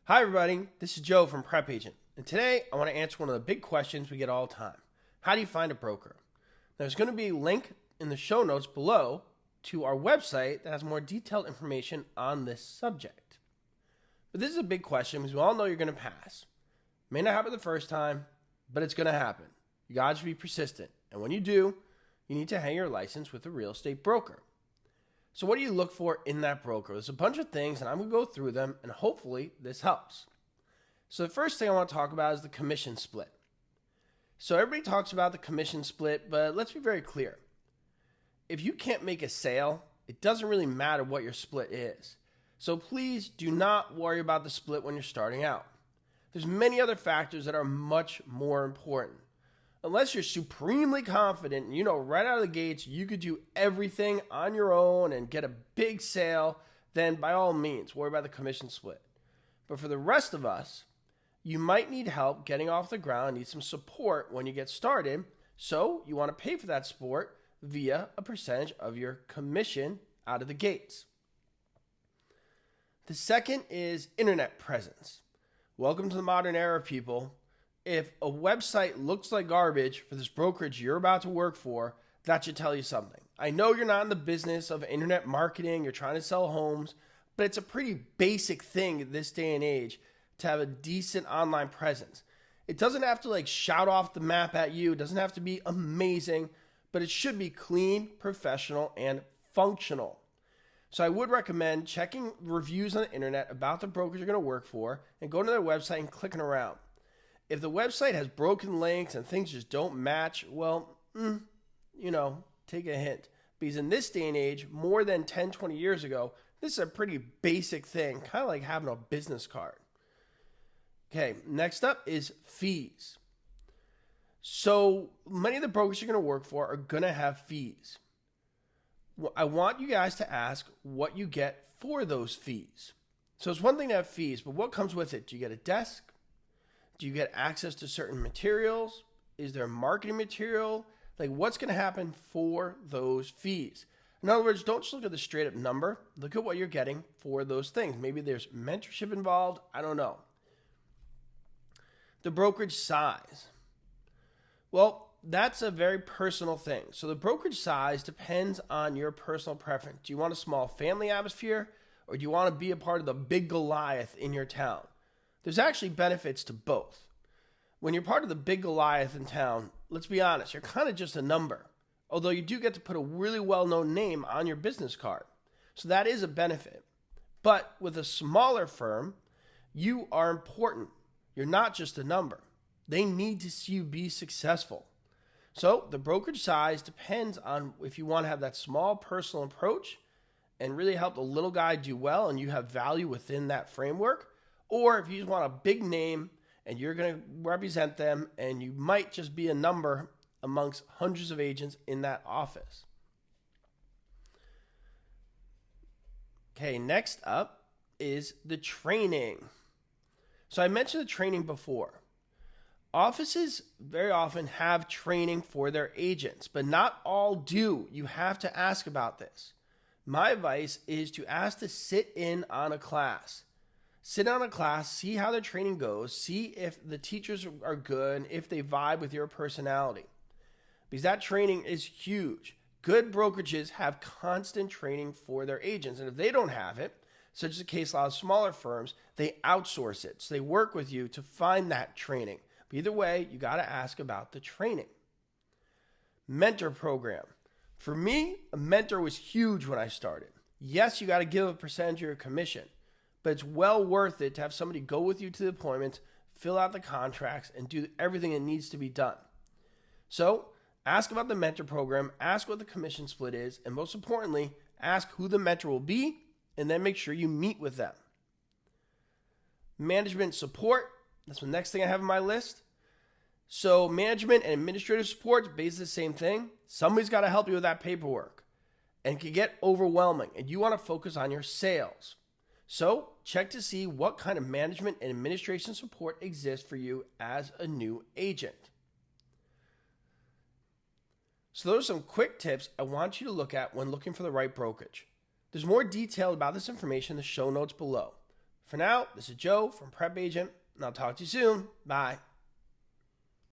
Hi everybody, this is Joe from PrepAgent, and today I want to answer one of the big questions we get all the time. How do you find a broker? There's going to be a link in the show notes below to our website that has more detailed information on this subject. But this is a big question because we all know you're going to pass. May not happen the first time, but it's going to happen. You got to be persistent, and when you do, you need to hang your license with a real estate broker. So what do you look for in that broker? There's a bunch of things, and I'm going to go through them, and hopefully this helps. So the first thing I want to talk about is the commission split. So everybody talks about the commission split, but let's be very clear. If you can't make a sale, it doesn't really matter what your split is. So please do not worry about the split when you're starting out. There's many other factors that are much more important. Unless you're supremely confident and you know right out of the gates you could do everything on your own and get a big sale, then by all means, worry about the commission split. But for the rest of us, you might need help getting off the ground, need some support when you get started, so you want to pay for that support via a percentage of your commission out of the gates. The second is internet presence. Welcome to the modern era, people. If a website looks like garbage for this brokerage you're about to work for, that should tell you something. I know you're not in the business of internet marketing, you're trying to sell homes, but it's a pretty basic thing in this day and age to have a decent online presence. It doesn't have to shout off the map at you, it doesn't have to be amazing, but it should be clean, professional, and functional. So I would recommend checking reviews on the internet about the brokerage you're going to work for and going to their website and clicking around. If the website has broken links and things just don't match, well, take a hint. Because in this day and age, more than 10, 20 years ago, this is a pretty basic thing, kind of like having a business card. Okay, next up is fees. So many of the brokers you're going to work for are going to have fees. I want you guys to ask what you get for those fees. So it's one thing to have fees, but what comes with it? Do you get a desk? Do you get access to certain materials? Is there marketing material? What's going to happen for those fees? In other words, don't just look at the straight up number. Look at what you're getting for those things. Maybe there's mentorship involved. I don't know. The brokerage size. Well, that's a very personal thing. So the brokerage size depends on your personal preference. Do you want a small family atmosphere, or do you want to be a part of the big Goliath in your town? There's actually benefits to both. When you're part of the big Goliath in town, let's be honest, you're kind of just a number. Although you do get to put a really well-known name on your business card. So that is a benefit. But with a smaller firm, you are important. You're not just a number. They need to see you be successful. So the brokerage size depends on if you want to have that small personal approach and really help the little guy do well and you have value within that framework. Or if you just want a big name and you're going to represent them and you might just be a number amongst hundreds of agents in that office. Okay, next up is the training. So I mentioned the training before. Offices very often have training for their agents, but not all do. You have to ask about this. My advice is to ask to sit in on a class. Sit on a class, see how the training goes, see if the teachers are good, and if they vibe with your personality. Because that training is huge. Good brokerages have constant training for their agents. And if they don't have it, such as the case of a lot of smaller firms, they outsource it. So they work with you to find that training. But either way, you got to ask about the training. Mentor program. For me, a mentor was huge when I started. Yes, you got to give a percentage of your commission. But it's well worth it to have somebody go with you to the appointments, fill out the contracts, and do everything that needs to be done. So ask about the mentor program, ask what the commission split is, and most importantly, ask who the mentor will be, and then make sure you meet with them. Management support, that's the next thing I have on my list. So management and administrative support is basically the same thing. Somebody's got to help you with that paperwork, and it can get overwhelming, and you want to focus on your sales. So check to see what kind of management and administration support exists for you as a new agent. So those are some quick tips I want you to look at when looking for the right brokerage. There's more detail about this information in the show notes below. For now, this is Joe from PrepAgent, and I'll talk to you soon. Bye.